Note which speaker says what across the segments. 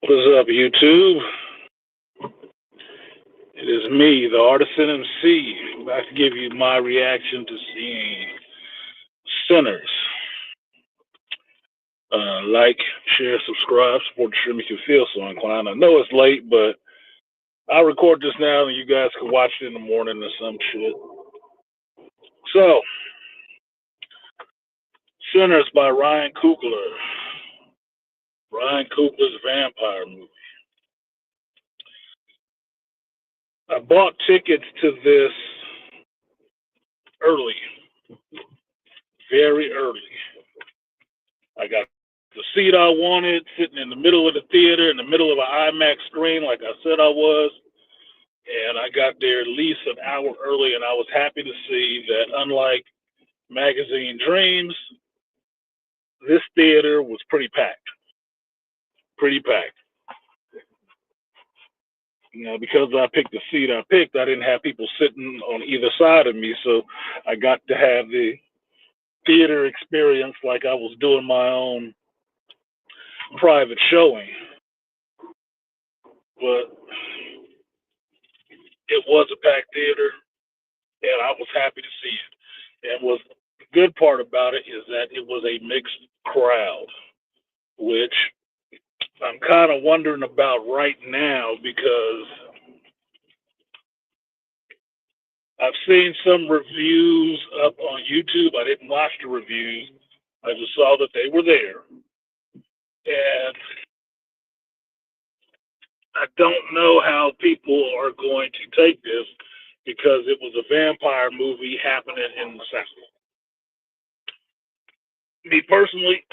Speaker 1: What is up, YouTube? It is me, the Artisan MC, about to give you my reaction to seeing Sinners. Like, share, subscribe, support the stream if you feel so inclined. I know it's late, but I'll record this now and you guys can watch it in the morning or some shit. So, Sinners by Ryan Coogler. Ryan Coogler's vampire movie. I bought tickets to this early, very early. I got the seat I wanted, sitting in the middle of the theater, in the middle of an IMAX screen, like I said I was. And I got there at least an hour early, and I was happy to see that, unlike Magazine Dreams, this theater was pretty packed. Pretty packed. Because I picked the seat I picked, I didn't have people sitting on either side of me, so I got to have the theater experience like I was doing my own private showing. But it was a packed theater, and I was happy to see it. And the good part about it is that it was a mixed crowd, which I'm kind of wondering about right now because I've seen some reviews up on YouTube. I didn't watch the reviews. I just saw that they were there. And I don't know how people are going to take this because it was a vampire movie happening in the South. Me personally,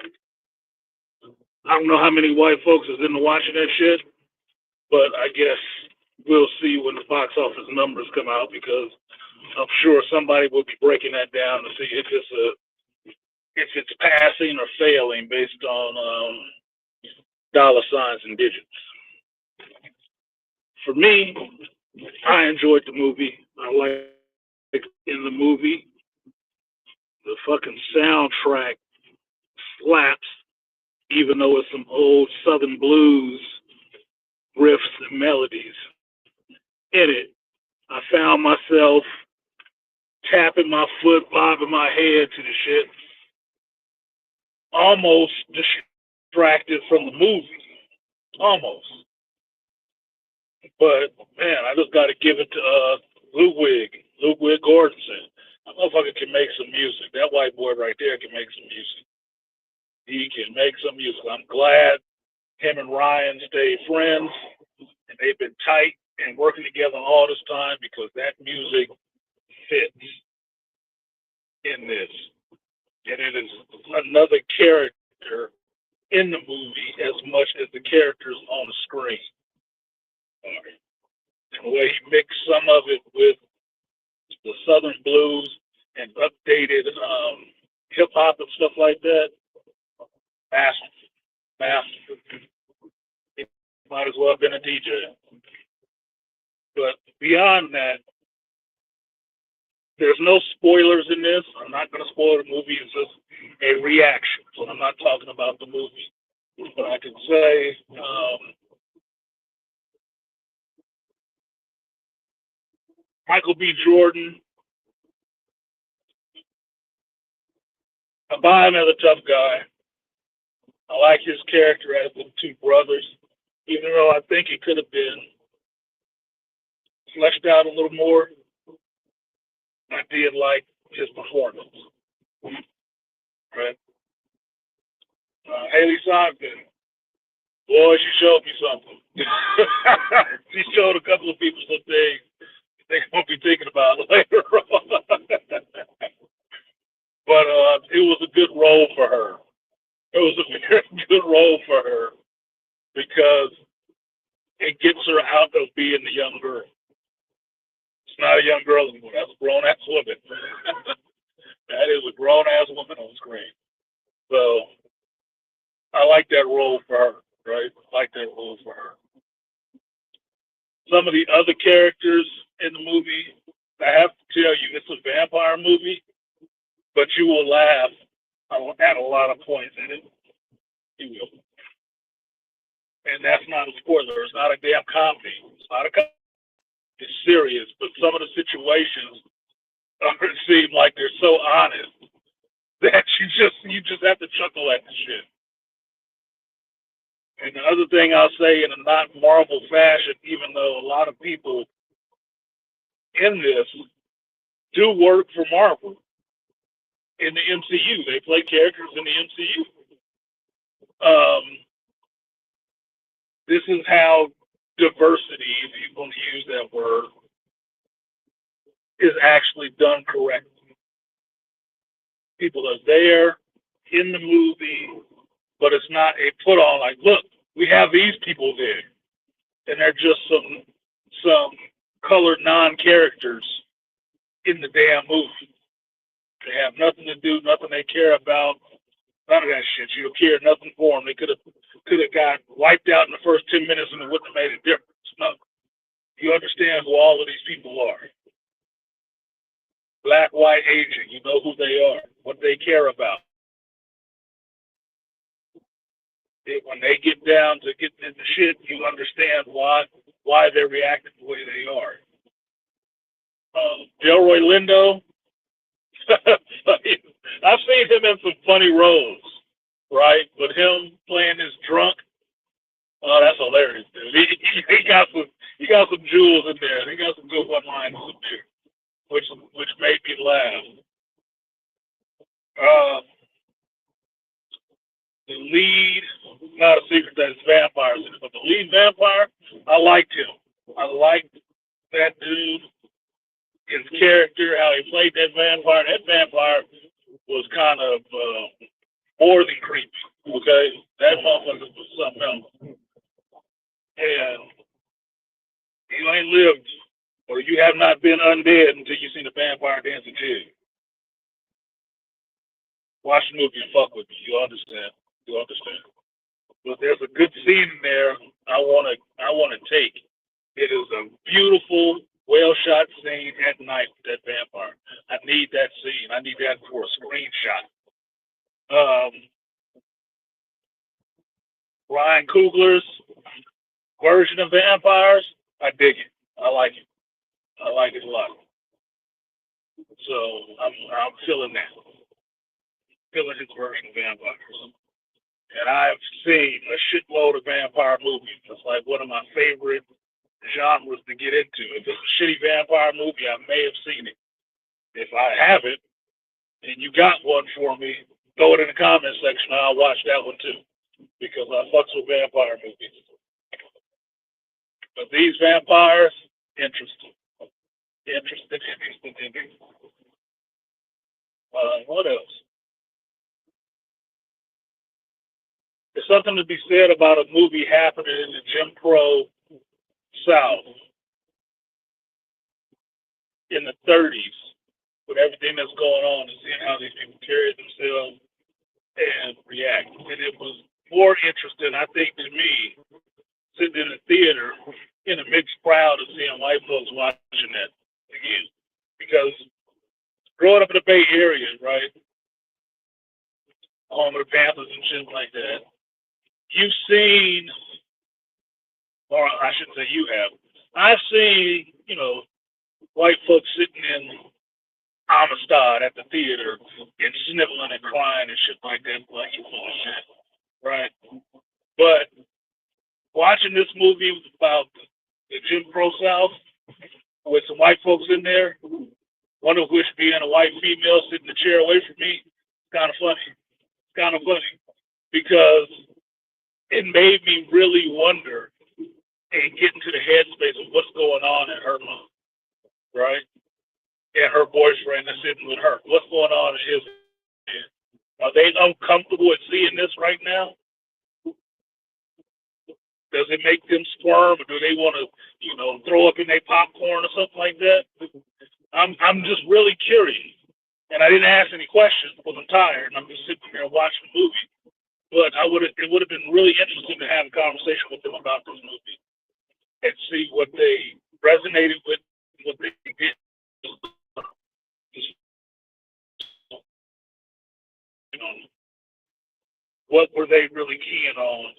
Speaker 1: I don't know how many white folks is into watching that shit, but I guess we'll see when the box office numbers come out because I'm sure somebody will be breaking that down to see if it's passing or failing based on dollar signs and digits. For me, I enjoyed the movie. I like in the movie the fucking soundtrack slaps, even though it's some old Southern blues riffs and melodies in it. I found myself tapping my foot, bobbing my head to the shit, almost distracted from the movie. Almost. But, man, I just got to give it to Ludwig Gordonson. That motherfucker can make some music. That white boy right there can make some music. He can make some music. I'm glad him and Ryan stayed friends, and they've been tight and working together all this time because that music fits in this. And it is another character in the movie as much as the characters on the screen. And the way he mixed some of it with the Southern blues and updated hip hop and stuff like that, masterful. He might as well have been a DJ. But beyond that, there's no spoilers in this. I'm not going to spoil the movie. It's just a reaction. So I'm not talking about the movie. But I can say Michael B. Jordan, I buy him as a tough guy. I like his character as the two brothers, even though I think it could have been fleshed out a little more. I did like his performance. Right? Haley Sogden, boy, she showed me something. She showed a couple of people some things they won't be thinking about later on. But it was a good role for her. It was a very good role for her because it gets her out of being the young girl. It's not a young girl anymore. That's a grown ass woman. That is a grown ass woman on screen. So I like that role for her, right? I like that role for her. Some of the other characters in the movie, I have to tell you, it's a vampire movie, but you will laugh at a lot of points in it. You will. and that's not a spoiler. It's not a damn comedy. It's not a comedy. It's serious, but some of the situations seem like they're so honest that you just have to chuckle at the shit. And the other thing I'll say in a not Marvel fashion, even though a lot of people in this do work for Marvel in the MCU, they play characters in the MCU. This is how diversity, if you want to use that word, is actually done correctly. People are there in the movie, but it's not a put on like, look, we have these people there, and they're just some colored non-characters in the damn movie. They have nothing to do, nothing they care about, none of that shit. You don't care nothing for them. They could have got wiped out in the first 10 minutes and it wouldn't have made a difference. No, you understand who all of these people are. Black, white, Asian. You know who they are, what they care about. When they get down to get into shit, you understand why they're reacting the way they are. Delroy Lindo, I've seen him in some funny roles, right? But him playing this drunk, oh, that's hilarious, dude. He got some jewels in there. He got some good one-liners in there, which made me laugh. The lead, not a secret that it's vampires in it, but the lead vampire, I liked him. I liked that dude, his character, how he played that vampire. That vampire was kind of more than creepy, okay? That motherfucker was something else. And you ain't lived, or you have not been undead until you seen a vampire dancing to you. Watch the movie and fuck with me. You understand? You understand? But there's a good scene in there I wanna take. It is a beautiful, well shot scene at night with that vampire. I need that scene. I need that for a screenshot. Ryan Coogler's version of vampires, I dig it. I like it. I like it a lot. So I'm feeling that. Feeling his version of vampires. And I've seen a shitload of vampire movies. It's like one of my favorite genres to get into. If it's a shitty vampire movie, I may have seen it. If I haven't, and you got one for me, throw it in the comment section. I'll watch that one too, because I fucks with vampire movies. But these vampires, interesting. Interesting. What else? There's something to be said about a movie happening in the Jim Crow South in the 30s, with everything that's going on, and seeing how these people carry themselves and react. And it was more interesting, I think, to me, sitting in the theater in a mixed crowd and seeing white folks watching that again. Because growing up in the Bay Area, right, home of the Panthers and shit like that, you've seen, or I shouldn't say you have, I've seen, white folks sitting in Amistad at the theater and sniveling and crying and shit like that, like you full of shit, right? But watching this movie about the Jim Crow South with some white folks in there, one of which being a white female sitting in the chair away from me, it's kind of funny. It's kind of funny because it made me really wonder and get into the headspace of what's going on in her mind, right? And her boyfriend is sitting with her. What's going on in his head? Are they uncomfortable with seeing this right now? Does it make them squirm, or do they want to, throw up in their popcorn or something like that? I'm just really curious, and I didn't ask any questions because I'm tired and I'm just sitting here watching the movie. But it would have been really interesting to have a conversation with them about this movie and see what they resonated with, what they did. What were they really keen on?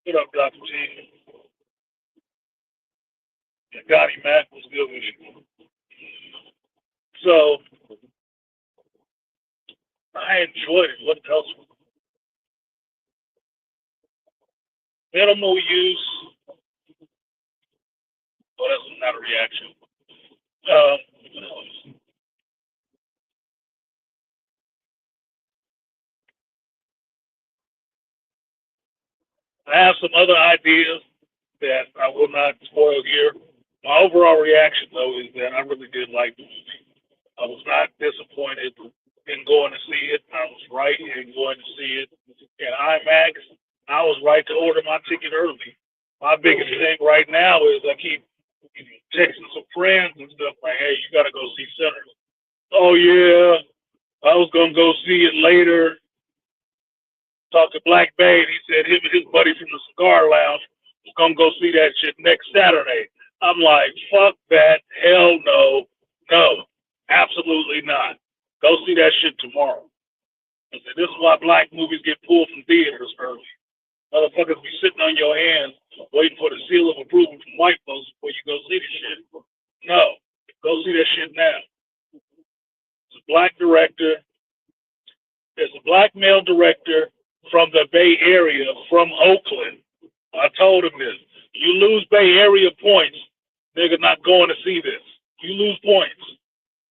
Speaker 1: What up, Dr. T? Gotti Mac was good with you. So I enjoyed it. What else? Minimal use. Oh, that's not a reaction. Um, I have some other ideas that I will not spoil here. My overall reaction, though, is that I really did like the movie. I was not disappointed in going to see it. I was right in going to see it in IMAX. I was right to order my ticket early. My biggest thing right now is I keep texting some friends and stuff like, hey, you got to go see Sinners. Oh, yeah, I was going to go see it later. Talked to Black Bay, and he said him and his buddy from the cigar lounge was going to go see that shit next Saturday. I'm like, fuck that. Hell no. No, absolutely not. Go see that shit tomorrow. I said, this is why black movies get pulled from theaters early. Motherfuckers be sitting on your hands waiting for the seal of approval from white folks before you go see the shit. No, go see that shit now. It's a black director. There's a black male director from the Bay Area, from Oakland. I told him this. You lose Bay Area points, nigga, not going to see this. You lose points.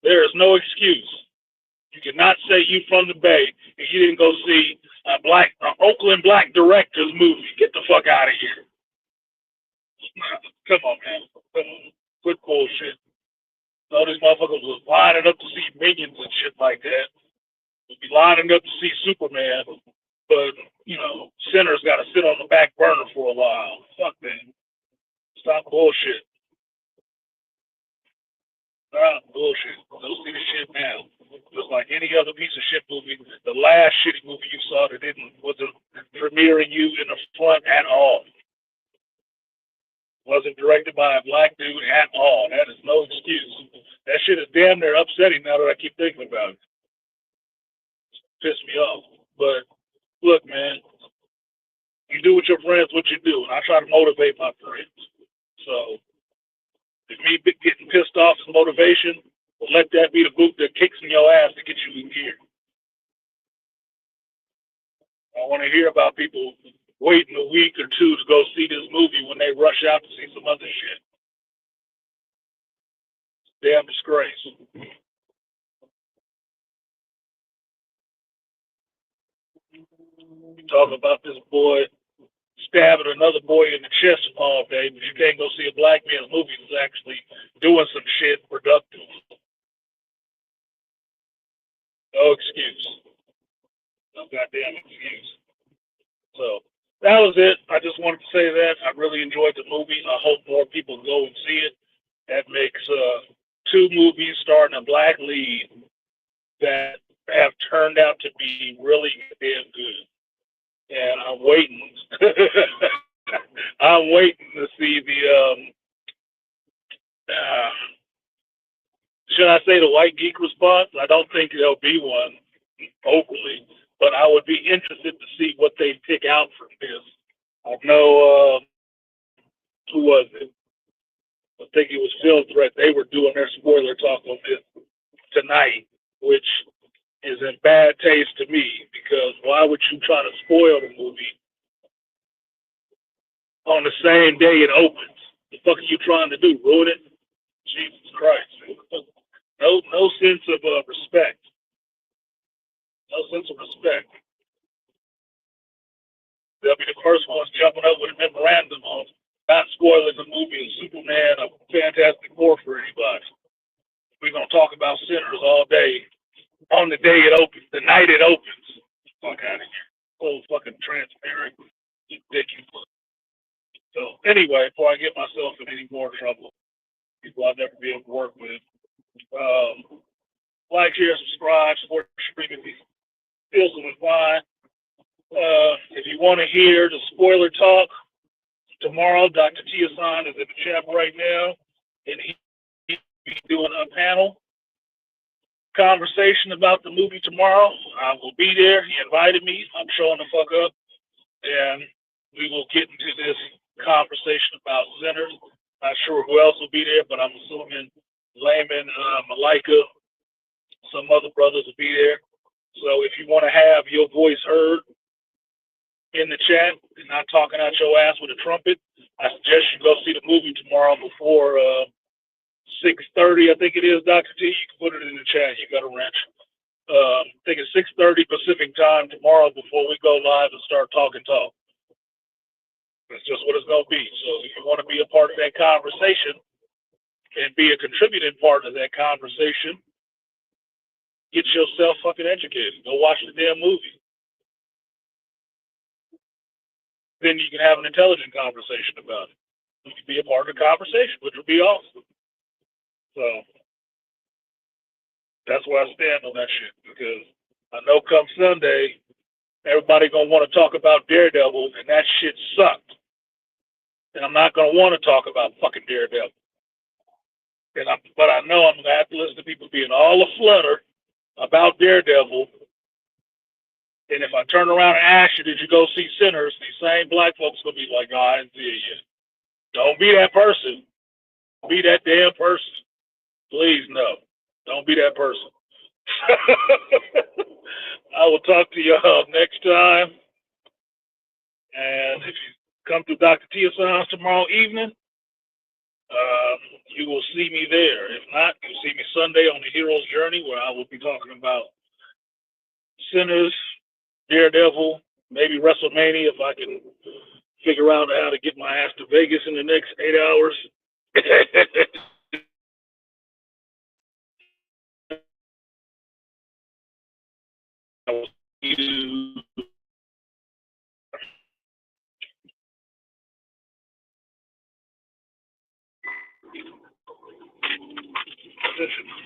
Speaker 1: There is no excuse. You cannot say you from the Bay and you didn't go see a Oakland black director's movie. Get the fuck out of here. Come on, man. Come on. Quit bullshit. All these motherfuckers was lining up to see Minions and shit like that. We'd be lining up to see Superman, but, you know, Sinners got to sit on the back burner for a while. Fuck that. Stop bullshit. Stop bullshit. Go see the shit now. Just like any other piece of shit movie, the last shitty movie you saw that wasn't premiering you in the front at all. Wasn't directed by a black dude at all. That is no excuse. That shit is damn near upsetting now that I keep thinking about it. Piss me off. But look, man, you do with your friends what you do, and I try to motivate my friends. So if me getting pissed off is motivation, well, let that be the boot that kicks in your ass to get you in gear. I want to hear about people waiting a week or two to go see this movie when they rush out to see some other shit. Damn disgrace. You talk about this boy stabbing another boy in the chest all day, but you can't go see a black man's movie that's actually doing some shit productive. No excuse. No goddamn excuse. So that was it. I just wanted to say that. I really enjoyed the movie. I hope more people go and see it. That makes two movies starring a black lead that have turned out to be really damn good. And I'm waiting. I'm waiting to see the should I say the white geek response? I don't think there'll be one vocally, but I would be interested to see what they pick out from this. I know who was it? I think it was Film Threat. They were doing their spoiler talk on this tonight, which is in bad taste to me because why would you try to spoil the movie on the same day it opens? The fuck are you trying to do? Ruin it? Jesus Christ. No sense of respect. No sense of respect. They'll be the first ones jumping up with a memorandum on not spoiling the movie of Superman or Fantastic Four for anybody. We're going to talk about Sinners all day on the day it opens, the night it opens. Fuck out of here. So fucking transparent. Ridiculous. So anyway, before I get myself in any more trouble, people I'll never be able to work with, like, share, subscribe, support streaming. Feels fine. If you want to hear the spoiler talk, tomorrow Dr. Tiasan is in the chat right now, and he's doing a panel conversation about the movie tomorrow. I will be there. He invited me. I'm showing the fuck up. And We will get into this conversation about sinners. Not sure who else will be there, but I'm assuming Layman, Malika, some other brothers will be there. So if you want to have your voice heard in the chat and not talking out your ass with a trumpet, I suggest you go see the movie tomorrow before 6:30. I think it is, Dr. T. You can put it in the chat. You got a wrench. I think it's 6:30 Pacific time tomorrow before we go live and start talking talk. That's just what it's going to be. So if you want to be a part of that conversation and be a contributing part of that conversation, get yourself fucking educated. Go watch the damn movie. Then you can have an intelligent conversation about it. You can be a part of the conversation, which would be awesome. So that's where I stand on that shit, because I know come Sunday, everybody gonna want to talk about Daredevil, and that shit sucked. And I'm not gonna want to talk about fucking Daredevil. But I know I'm gonna have to listen to people being all a flutter about Daredevil. And if I turn around and ask you, did you go see Sinners? These same black folks gonna be like, no, I didn't see it yet. Don't be that person. Be that damn person. Please, no. Don't be that person. I will talk to y'all next time. And if you come to Dr. Tia's house tomorrow evening, you will see me there. If not, you'll see me Sunday on the Hero's Journey, where I will be talking about Sinners, Daredevil, maybe WrestleMania if I can figure out how to get my ass to Vegas in the next 8 hours. I will see you. Position.